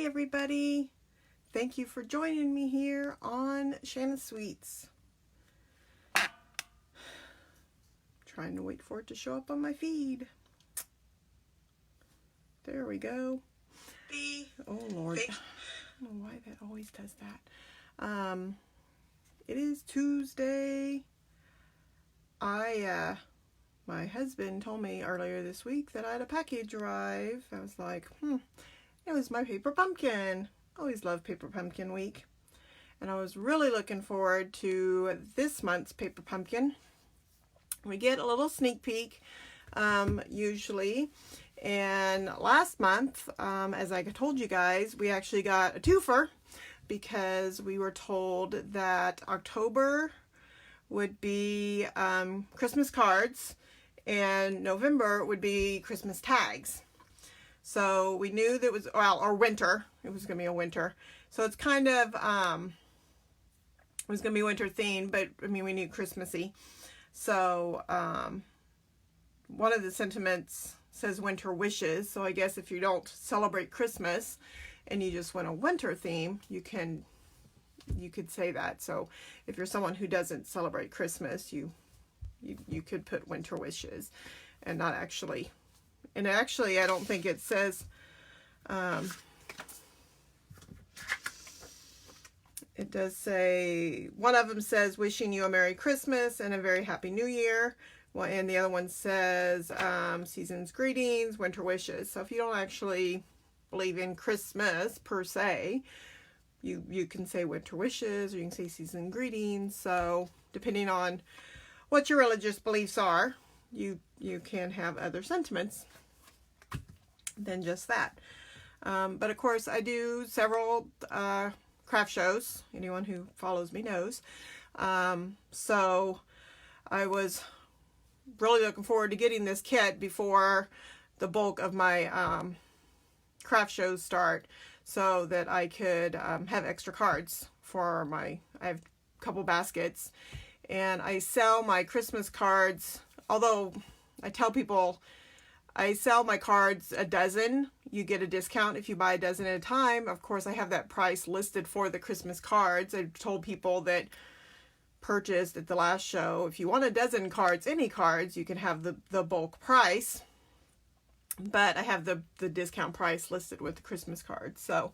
everybody. Thank you for joining me here on Shanna Sweets. Trying to wait for it to show up on my feed. There we go. Oh Lord. I don't know why that always does that. It is Tuesday. My husband told me earlier this week that I had a package arrive. I was like, it was my paper pumpkin. Always love Paper Pumpkin Week. And I was really looking forward to this month's Paper Pumpkin. We get a little sneak peek, usually. And last month, as I told you guys, we actually got a twofer because we were told that October would be Christmas cards and November would be Christmas tags. So we knew that it was, or winter. It was going to be a winter. So it's kind of, it was going to be winter themed, but I mean, we knew Christmassy. So one of the sentiments says winter wishes. So I guess if you don't celebrate Christmas and you just want a winter theme, you could say that. So if you're someone who doesn't celebrate Christmas, you could put winter wishes and not actually. And actually, I don't think it says, it does say, one of them says, wishing you a Merry Christmas and a very Happy New Year. Well, and the other one says, season's greetings, winter wishes. So if you don't actually believe in Christmas per se, you can say winter wishes or you can say season greetings. So depending on what your religious beliefs are, you can have other sentiments than just that. But of course, I do several craft shows. Anyone who follows me knows. So I was really looking forward to getting this kit before the bulk of my craft shows start, so that I could have extra cards for I have a couple baskets, and I sell my Christmas cards, although I tell people I sell my cards a dozen. You get a discount if you buy a dozen at a time. Of course, I have that price listed for the Christmas cards. I told people that purchased at the last show, if you want a dozen cards, any cards, you can have the bulk price. But I have the discount price listed with the Christmas cards. So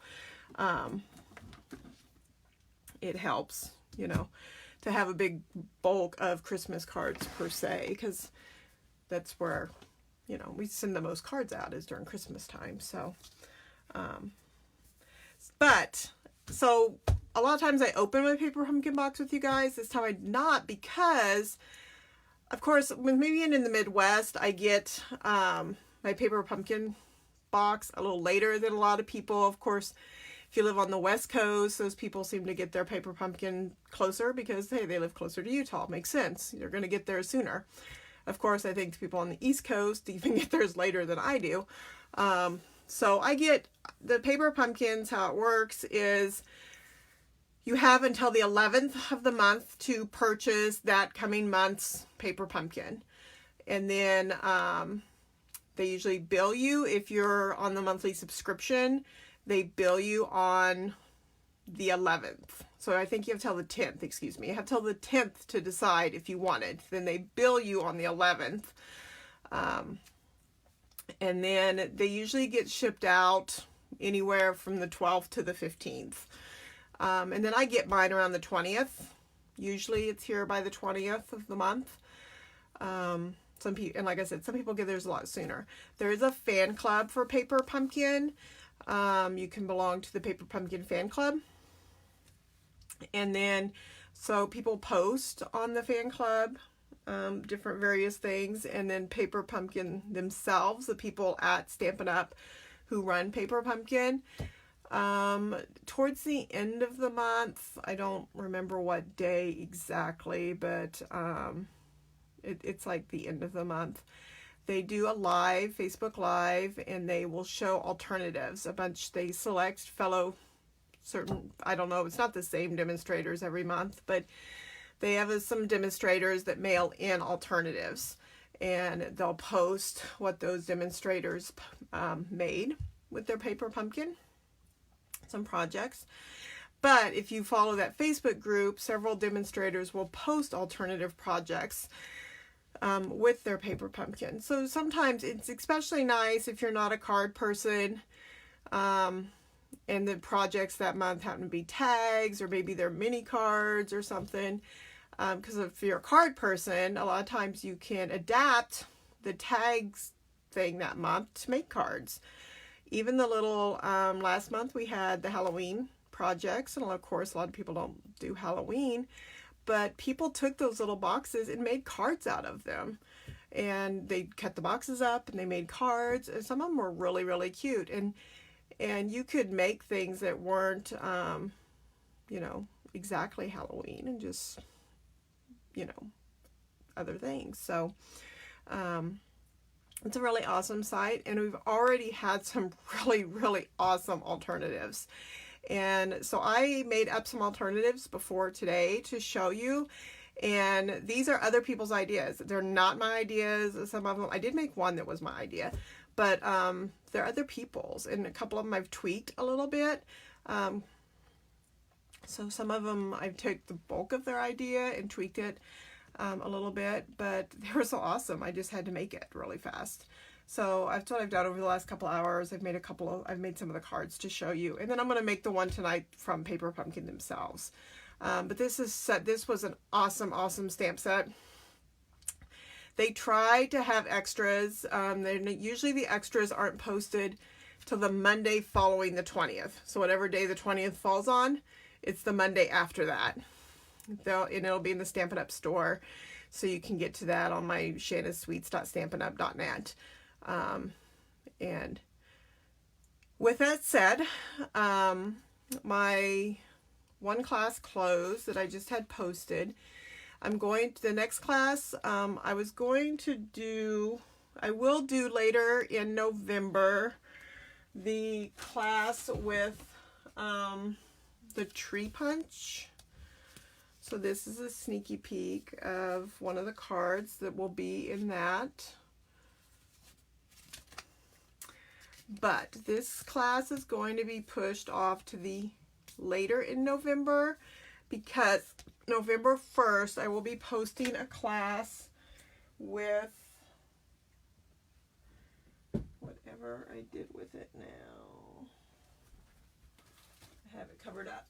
it helps, to have a big bulk of Christmas cards per se, because that's where we send the most cards out is during Christmas time. So, so a lot of times I open my Paper Pumpkin box with you guys. This time I did not, because of course, when maybe in the Midwest, I get, my Paper Pumpkin box a little later than a lot of people. Of course, if you live on the West Coast, those people seem to get their Paper Pumpkin closer because, hey, they live closer to Utah. Makes sense. You're going to get there sooner. Of course, I think the people on the East Coast even get theirs later than I do. So I get the Paper Pumpkins. How it works is you have until the 11th of the month to purchase that coming month's Paper Pumpkin. And then they usually bill you if you're on the monthly subscription. They bill you on the 11th. So I think you have till the 10th, excuse me. You have till the 10th to decide if you want it. Then they bill you on the 11th. And then they usually get shipped out anywhere from the 12th to the 15th. And then I get mine around the 20th. Usually it's here by the 20th of the month. Some people, and like I said, some people get theirs a lot sooner. There is a fan club for Paper Pumpkin. You can belong to the Paper Pumpkin fan club. And then, so people post on the fan club, different various things. And then Paper Pumpkin themselves, the people at Stampin' Up! Who run Paper Pumpkin, towards the end of the month, I don't remember what day exactly, but it's like the end of the month. They do a live, Facebook Live, and they will show alternatives. They select fellow I don't know, it's not the same demonstrators every month, but they have some demonstrators that mail in alternatives. And they'll post what those demonstrators made with their Paper Pumpkin. some projects. But if you follow that Facebook group, several demonstrators will post alternative projects with their paper pumpkin. So sometimes it's especially nice if you're not a card person, and the projects that month happen to be tags, or maybe they're mini cards or something. Because if you're a card person, a lot of times you can adapt the tags thing that month to make cards. Even the little, last month we had the Halloween projects, and of course a lot of people don't do Halloween, but people took those little boxes and made cards out of them, and they cut the boxes up and they made cards, and some of them were really, really cute. And you could make things that weren't you know, exactly Halloween, and just, you know, other things. So it's a really awesome site, and we've already had some really, really awesome alternatives. And so I made up some alternatives before today to show you. And these are other people's ideas. They're not my ideas. Some of them, I did make one that was my idea, but they're other people's. And a couple of them I've tweaked a little bit. So some of them I've took the bulk of their idea and tweaked it a little bit, but they were so awesome. I just had to make it really fast. So that's what I've done over the last couple hours. I've made some of the cards to show you, and then I'm going to make the one tonight from Paper Pumpkin themselves. But this was an awesome stamp set. They try to have extras. Usually the extras aren't posted till the Monday following the 20th. So whatever day the 20th falls on, it's the Monday after that. And it'll be in the Stampin' Up! Store, so you can get to that on my shannasweets.stampinup.net. And with that said, my one class closed that I just had posted. I'm going to the next class. I will do later in November the class with the tree punch. So this is a sneaky peek of one of the cards that will be in that. But this class is going to be pushed off to the later in November, because November 1st I will be posting a class with whatever I did with it now. I have it covered up.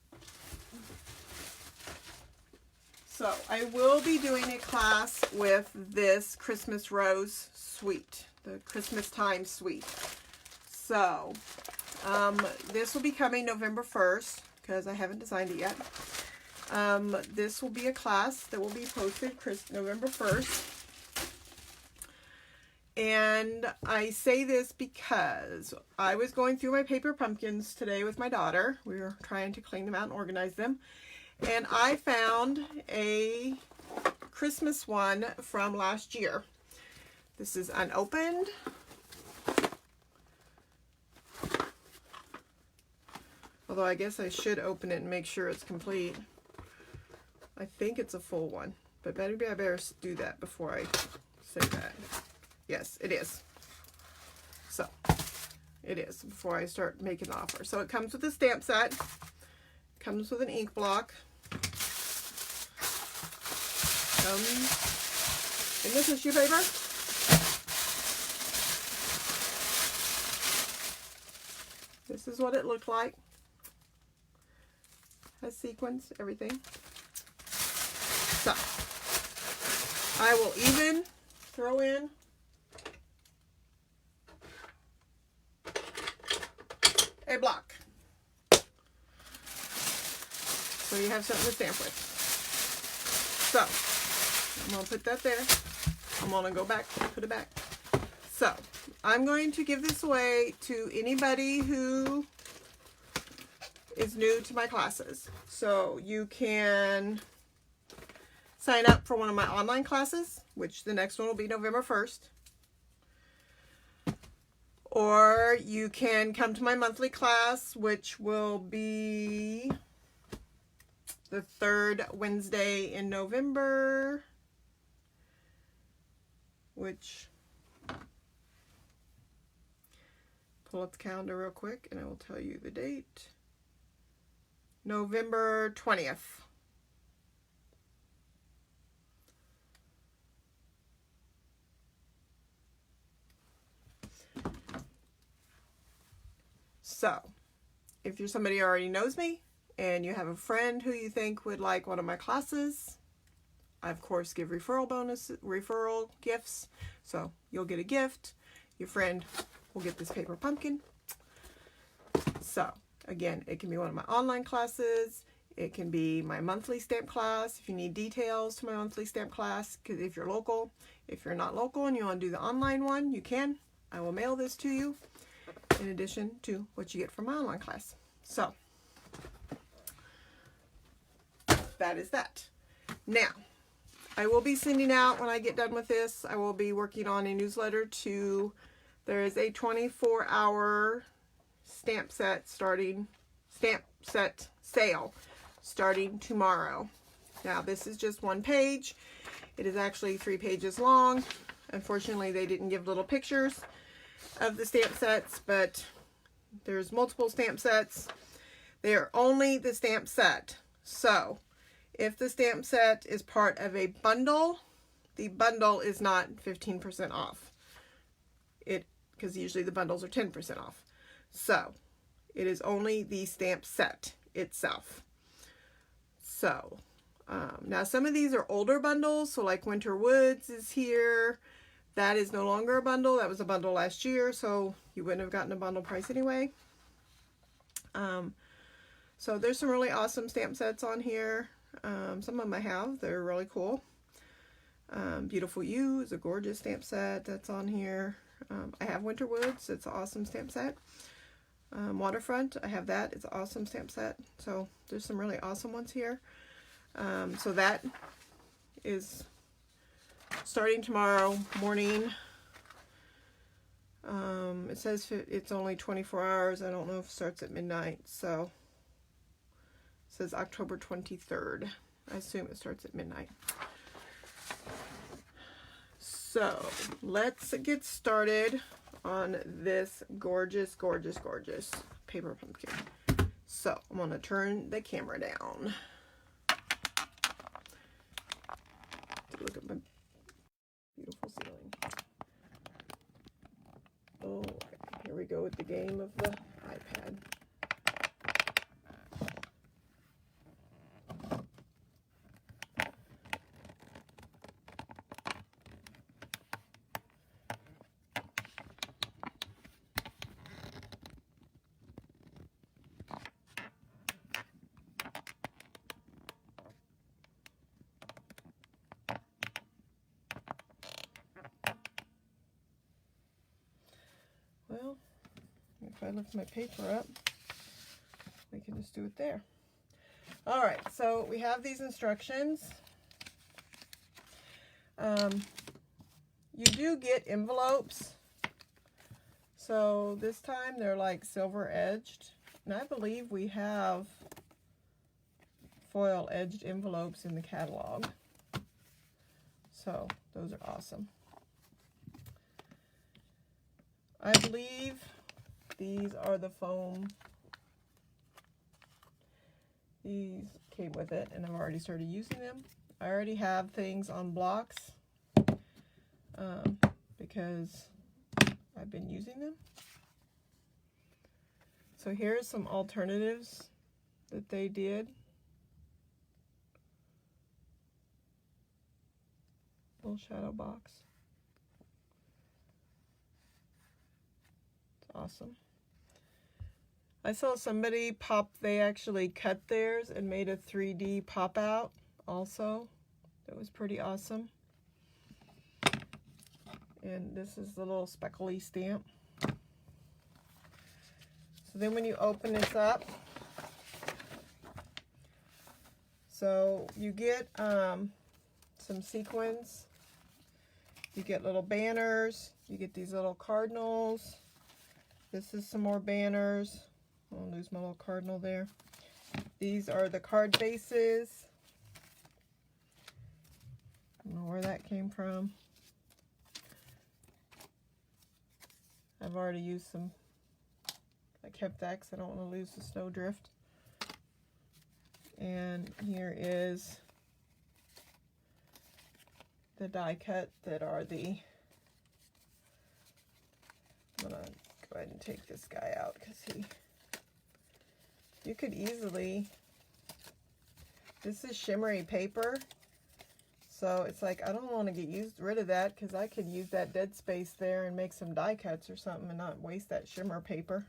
So I will be doing a class with this Christmas Rose Suite, the Christmas Time Suite. So this will be coming November 1st, because I haven't designed it yet. This will be a class that will be posted November 1st. And I say this because I was going through my paper pumpkins today with my daughter. We were trying to clean them out and organize them. And I found a Christmas one from last year. This is unopened. Although I guess I should open it and make sure it's complete. I think it's a full one, but maybe I better do that before I say that. Yes, it is. So, it is, before I start making the offer. So it comes with a stamp set. Comes with an ink block. Comes in the tissue paper. This is what it looked like. Has sequins, everything. So, I will even throw in a block. So you have something to stamp with. So, I'm going to put that there. I'm going to go back, put it back. So, I'm going to give this away to anybody who is new to my classes. So, you can sign up for one of my online classes, which the next one will be November 1st. Or you can come to my monthly class, which will be the third Wednesday in November, which, pull up the calendar real quick and I will tell you the date. November 20th. So, if you're somebody who already knows me and you have a friend who you think would like one of my classes, I of course give referral gifts. So you'll get a gift. Your friend will get this paper pumpkin. So again, it can be one of my online classes. It can be my monthly stamp class. If you need details to my monthly stamp class, because if you're local, if you're not local and you want to do the online one, you can. I will mail this to you in addition to what you get from my online class. So that is that. Now, I will be sending out, when I get done with this, I will be working on a newsletter there is a 24-hour stamp set sale starting tomorrow. Now, this is just one page. It is actually 3 pages long. Unfortunately, they didn't give little pictures of the stamp sets, but there's multiple stamp sets. They are only the stamp set. So, if the stamp set is part of a bundle, the bundle is not 15% off. Because usually the bundles are 10% off. So, it is only the stamp set itself. So, now some of these are older bundles. So, like Winter Woods is here. That is no longer a bundle. That was a bundle last year, so you wouldn't have gotten a bundle price anyway. So there's some really awesome stamp sets on here. Some of them I have. They're really cool. Beautiful You is a gorgeous stamp set that's on here. I have Winter Woods. It's an awesome stamp set. Waterfront, I have that. It's an awesome stamp set. So there's some really awesome ones here. So that is starting tomorrow morning. It says it's only 24 hours. I don't know if it starts at midnight. So it says October 23rd. I assume it starts at midnight. So let's get started on this gorgeous, gorgeous, gorgeous paper pumpkin. So I'm going to turn the camera down. Look at my beautiful ceiling. Oh, okay. Here we go with the game of the iPad. Well, if I lift my paper up, we can just do it there. All right, so we have these instructions. You do get envelopes. So this time they're like silver edged. And I believe we have foil edged envelopes in the catalog. So those are awesome. I believe these are the foam. These came with it, and I've already started using them. I already have things on blocks because I've been using them. So here's some alternatives that they did. Little shadow box. Awesome. I saw somebody they actually cut theirs and made a 3D pop out also. That was pretty awesome. And this is the little speckly stamp. So then when you open this up, so you get some sequins. You get little banners. You get these little cardinals. This is some more banners. I'll lose my little cardinal there. These are the card bases. I don't know where that came from. I've already used some. I kept that because I don't want to lose the snowdrift. And here is the die cut that are the, I'm gonna go ahead and take this guy out because you could easily, this is shimmery paper, so it's like I don't want to get rid of that because I could use that dead space there and make some die cuts or something and not waste that shimmer paper.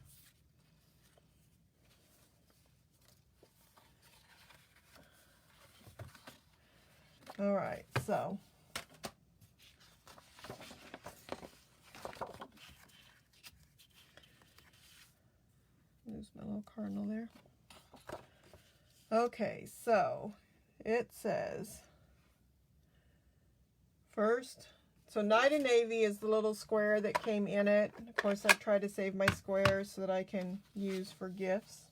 All right, so there's my little cardinal there. Okay, so it says first, so Night and Navy is the little square that came in it. Of course, I try to save my squares so that I can use for gifts.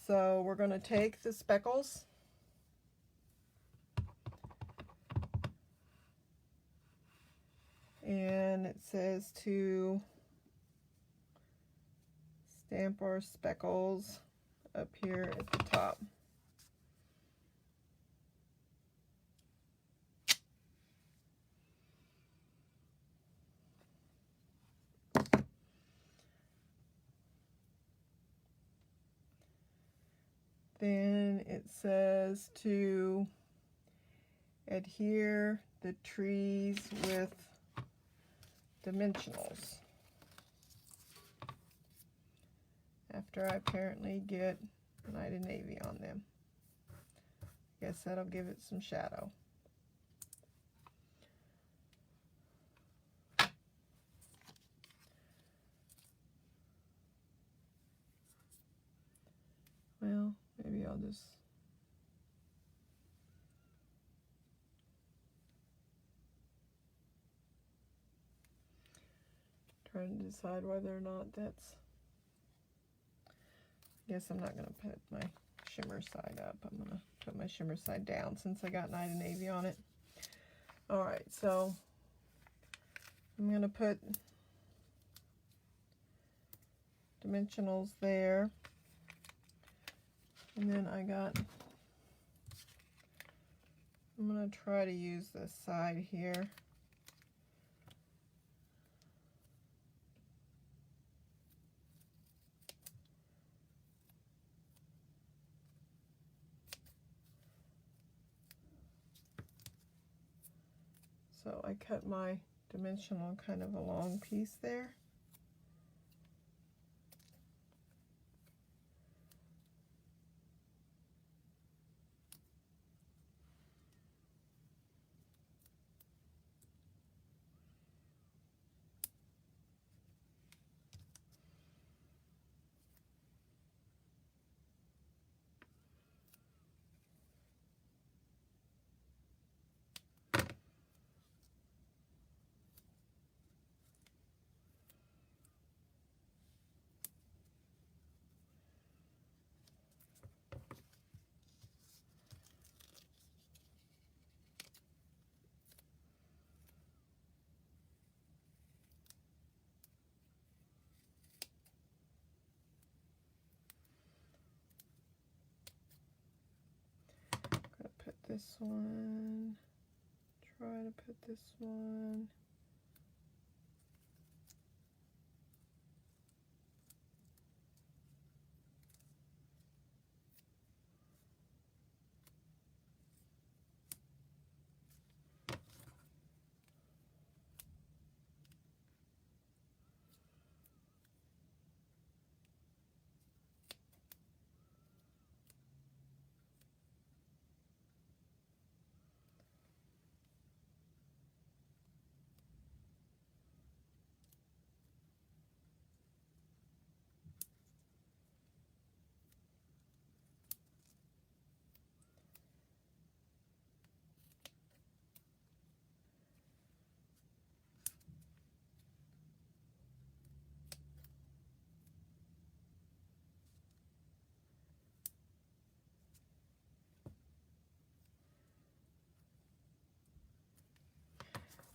So we're going to take the speckles. And it says to stamp our speckles up here at the top. Then it says to adhere the trees with dimensionals. After I apparently get Night and Navy on them. Guess that'll give it some shadow. Well, maybe I'll just try to decide whether or not that's, I guess I'm not going to put my shimmer side up. I'm going to put my shimmer side down since I got Night and Navy on it. Alright, so I'm going to put dimensionals there. And then I'm going to try to use this side here. So I cut my dimensional kind of a long piece there. This one, try to put this one.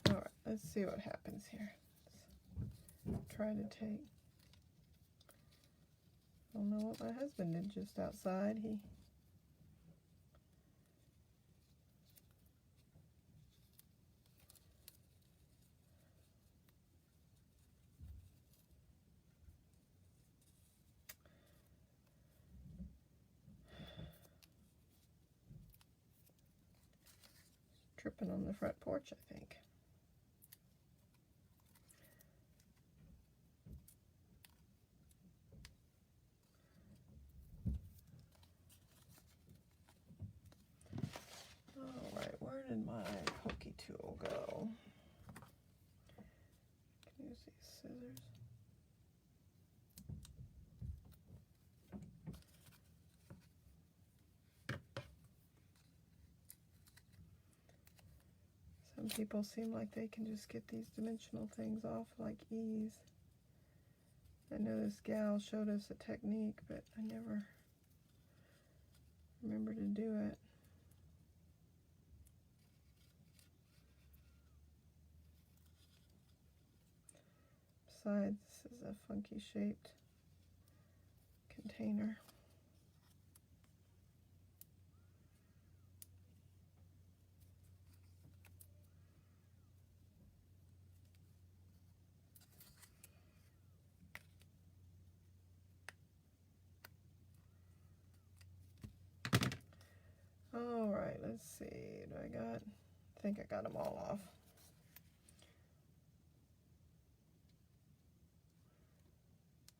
Alright, let's see what happens here. Let's try to take, I don't know what my husband did just outside. He Tripping on the front porch, I think. All right, where did my pokey tool go? Can you use these scissors? Some people seem like they can just get these dimensional things off like ease. I know this gal showed us a technique, but I never remember to do it. Besides, this is a funky shaped container. All right, let's see. I think I got them all off.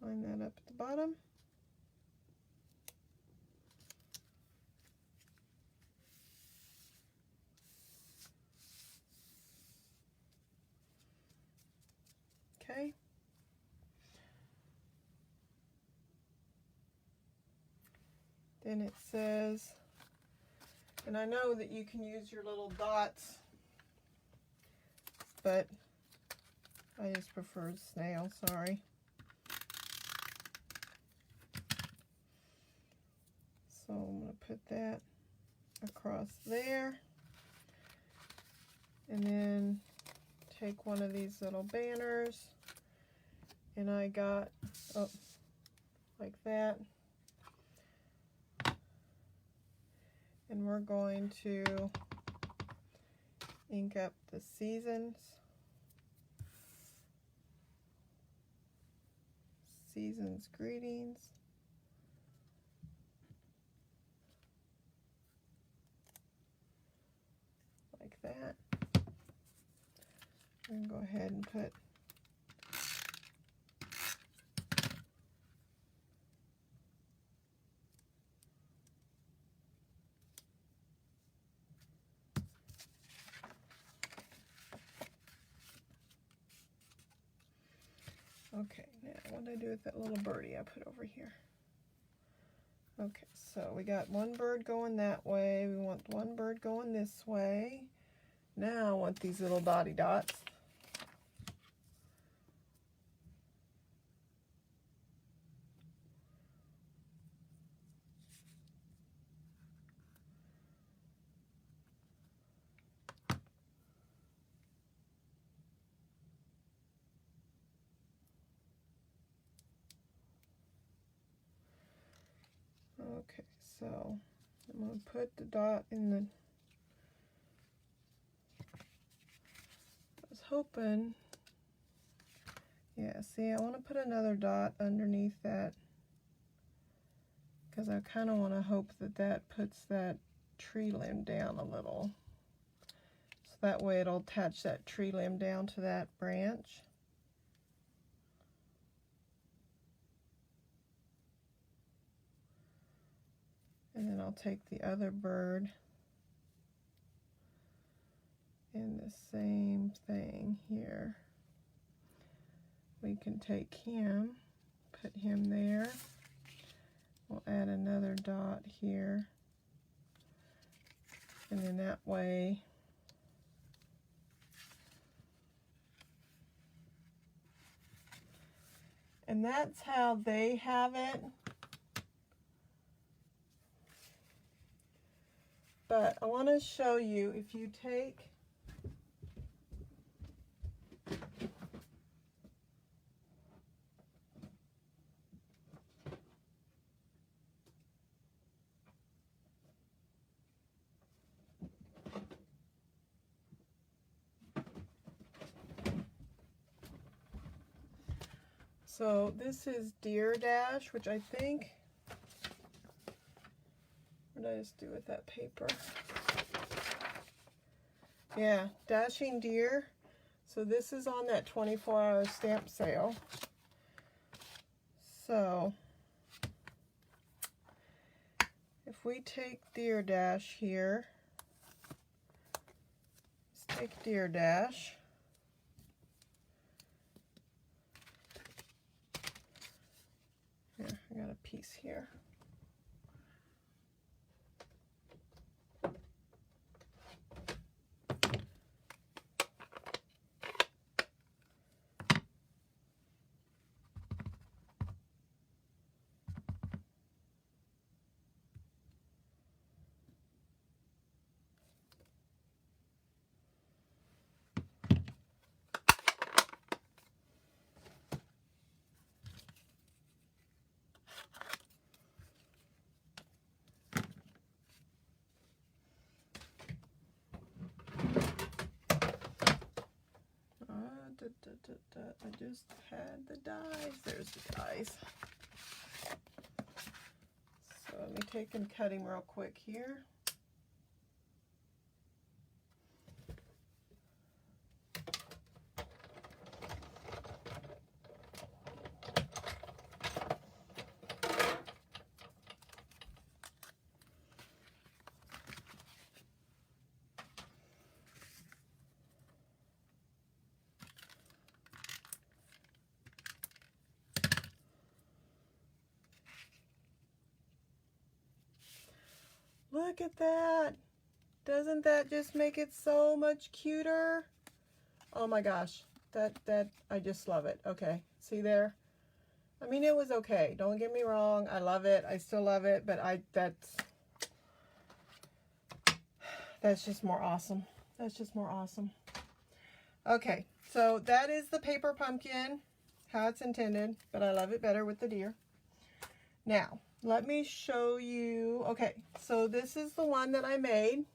Line that up at the bottom. Okay. Then it says, and I know that you can use your little dots, but I just prefer snail, sorry. So I'm going to put that across there, and then take one of these little banners, and I got, like that. And we're going to ink up the seasons. Seasons greetings. Like that. I'm going to go ahead and put okay, now what did I do with that little birdie I put over here? Okay, so we got one bird going that way. We want one bird going this way. Now I want these little dotty dots. Okay, so I'm going to put the dot in the, I was hoping, yeah, see, I want to put another dot underneath that because I kind of want to hope that that puts that tree limb down a little. So that way it'll attach that tree limb down to that branch. And then I'll take the other bird and the same thing here. We can take him, put him there. We'll add another dot here. And then that way and that's how they have it. But I want to show you, if you take so this is Deer Dash, which I think, what did I just do with that paper? Yeah, Dashing Deer. So this is on that 24-hour stamp sale. So if we take Deer Dash here, let's take Deer Dash. Here, I got a piece here. I just had the dies. There's the dies. So let me take and cut him real quick here. Look at that. Doesn't that just make it so much cuter? Oh my gosh. That I just love it. Okay. See there? I mean, it was okay. Don't get me wrong. I love it. I still love it, but that's just more awesome. That's just more awesome. Okay. So that is the paper pumpkin, how it's intended, but I love it better with the deer. Now, let me show you. Okay, so this is the one that I made.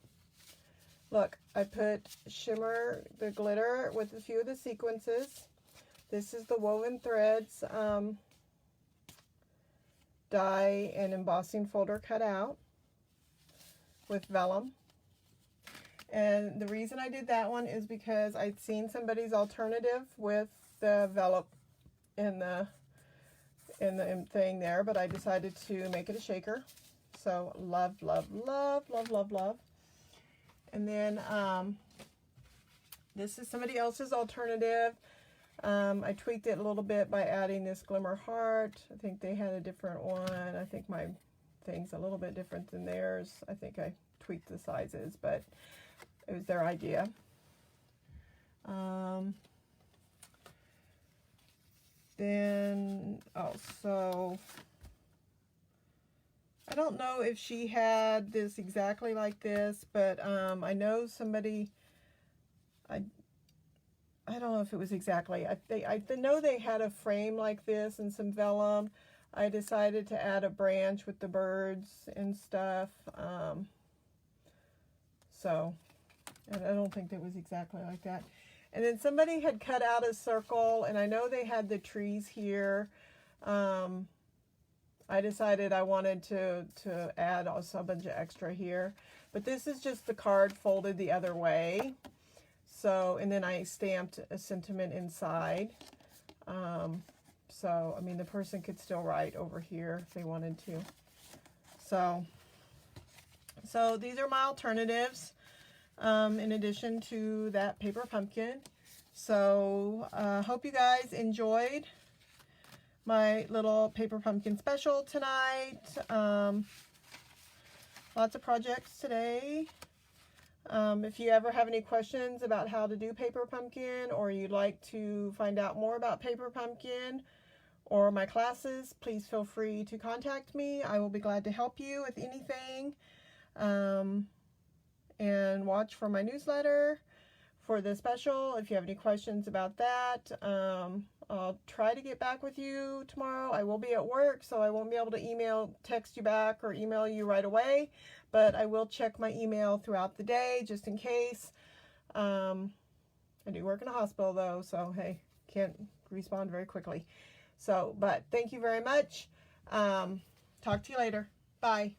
Look, I put shimmer, the glitter with a few of the sequences. This is the Woven Threads die and embossing folder cut out with vellum. And the reason I did that one is because I'd seen somebody's alternative with the vellum in the thing there, but I decided to make it a shaker. So love, love, love, love, love, love. And then this is somebody else's alternative. I tweaked it a little bit by adding this Glimmer Heart. I think they had a different one. I think my thing's a little bit different than theirs. I think I tweaked the sizes, but it was their idea. Then, so I don't know if she had this exactly like this, but I know somebody, I don't know if it was exactly, I know they had a frame like this and some vellum. I decided to add a branch with the birds and stuff. So, and I don't think that was exactly like that. And then somebody had cut out a circle, and I know they had the trees here. I decided I wanted to add also a bunch of extra here. But this is just the card folded the other way. So, and then I stamped a sentiment inside. So, I mean, the person could still write over here if they wanted to. So these are my alternatives. In addition to that paper pumpkin. So hope you guys enjoyed my little paper pumpkin special tonight. Lots of projects today. If you ever have any questions about how to do paper pumpkin, or you'd like to find out more about paper pumpkin or my classes, please feel free to contact me. I will be glad to help you with anything. And watch for my newsletter for the special if you have any questions about that. I'll try to get back with you tomorrow. I will be at work, so I won't be able to text you back or email you right away, but I will check my email throughout the day just in case. I do work in a hospital though, so hey, can't respond very quickly. So, but thank you very much. Talk to you later. Bye.